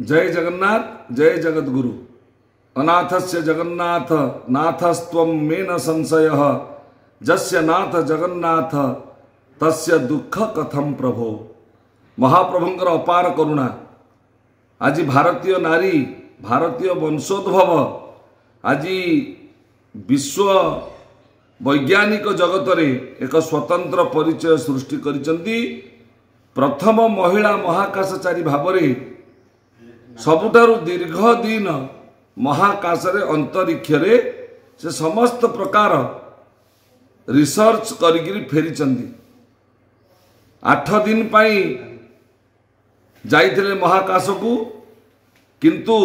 जय जगन्नाथ जय जगद्गुरु अनाथस्य जगन्नाथ नाथस्त्वं मे न संशयः जस्य नाथ जगन्नाथ तस्य दुख कथम प्रभो। महाप्रभुंकर अपार करुणा आज भारतीय नारी भारतीय वंशोद्भव आज विश्व वैज्ञानिक जगत रे एक स्वतंत्र परिचय सृष्टि करिसंती। प्रथम महिला महाकाशचारी भावरे सबुठारु दीर्घ दिन महाकाश रे अंतरिक्ष रे से समस्त प्रकार रिसर्च करिगिरी फेरिचंती। 8 दिन पाई जाइथिले महाकाश को किंतु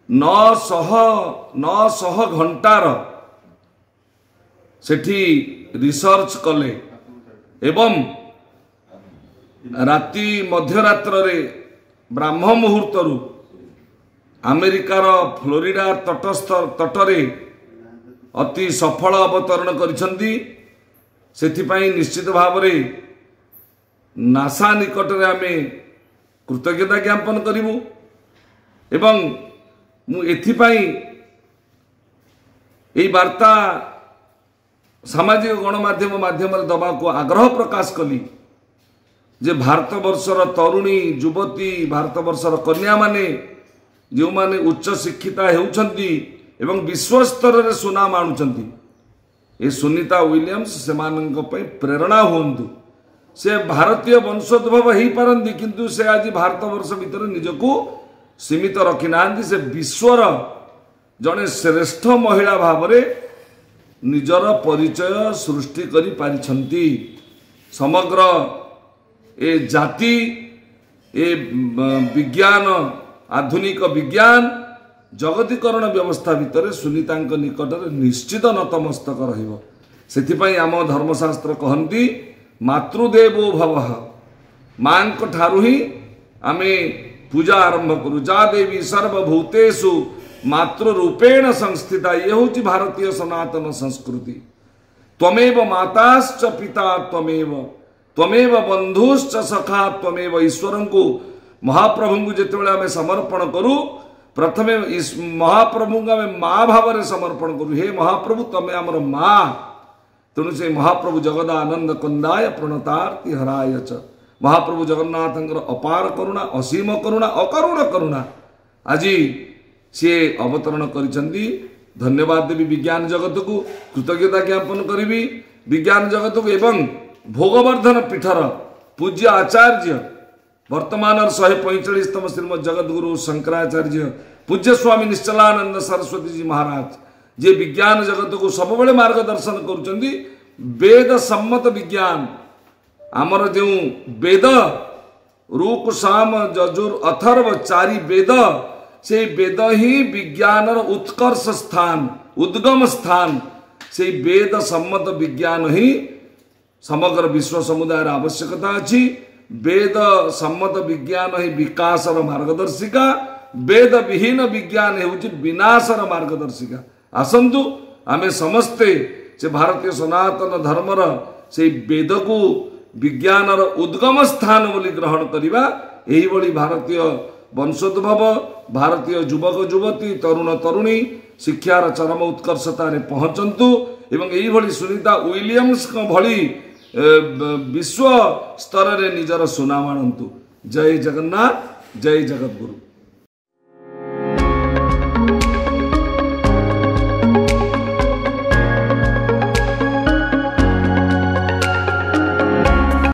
900 घंटार सेठी रिसर्च कले एवं राति मध्यरात्र रे ब्राह्म मुहूर्तरु अमेरिकार फ्लोरिडा तटस्थ तटरे अति सफल अवतरण करिसंती। सेथिपाई निश्चित भाव रे नासा निकट रे आमे कृतज्ञता ज्ञापन करिवु एवं मु एथिपाई एई वार्ता सामाजिक गणमाध्यम माध्यम दबा को आग्रह प्रकाश कली जे भारत वर्षर तरुणी युवती भारत वर्षर कन्या माने जो माने उच्च शिक्षिता हेउछंती एवं विश्व स्तर रे सुनाम आणुछंती ए सुनीता विलियम्स सेमानंक पई प्रेरणा होंतु। से भारतीय वंशोद्भव हेई पारंती किंतु से आज भारत वर्ष भीतर निजको सीमित रखी नांती। से विश्वर जने श्रेष्ठ महिला भावरे निजर परिचय सृष्टि करि पारिछंती। समग्र ए जाति ए विज्ञान आधुनिक विज्ञान जगतीकरण व्यवस्था भितर सुनीतांक निकट निश्चित नतमस्तक रहिबो। सेथिपाई आम धर्मशास्त्र कहंती मातृदेवो भवः मांक ठारु ही आमे पूजा आरंभ करू। जा देवी सर्वभूतेषु मातृरूपेण संस्थिता ये होची भारतीय सनातन संस्कृति। त्वमेव माताश्च पिता त्वमेव बंधुश्च सखा त्वमेव। ईश्वर को महाप्रभु को जितेबाला आम समर्पण करू प्रथमे इस महाप्रभु को आम माँ भाव में समर्पण करू। हे महाप्रभु तमे आमर माँ तेणु से महाप्रभु जगदानंद कंदाय प्रणतार्ति हराय च। महाप्रभु जगन्नाथंकर अपार करुणा असीम करुणा अकरुण करुणा आज सी अवतरण करिसंती। धन्यवाद देवी विज्ञान जगत को कृतज्ञता ज्ञापन करी विज्ञान जगत को एवं भोगवर्धन पीठर पूज्य आचार्य वर्तमान 145तम श्रीमद जगद्गुरु शंकराचार्य पूज्य स्वामी निश्चलानंद सरस्वती जी महाराज जे विज्ञान जगत को सब बड़े मार्गदर्शन करुचंदी। वेद सम्मत विज्ञान आमर जो वेद ऋक् साम यजुर अथर्व 4 वेद से वेद ही विज्ञान उत्कर्ष स्थान उद्गम स्थान से वेद सम्मत विज्ञान ही समग्र विश्व समुदाय आवश्यकता अच्छी। वेद सम्मत विज्ञान ही विकासर मार्गदर्शिका वेद विहीन विज्ञान हेउची विनाशर मार्गदर्शिका। आसंतु आमे समस्ते से भारतीय सनातन धर्मर से वेद को विज्ञानर उद्गम स्थान बोली ग्रहण करिबा। एही बड़ी भारतीय वंशोद्भव भारतीय युवक युवती तरुण तरुणी शिक्षार चरम उत्कर्षता रे पहुंचंतु एवं एही बड़ी सुनीता विलियम्स को भली विश्व स्तर रे निजर सुनाम आणंतु। जय जगन्नाथ जय जगद्गुरु।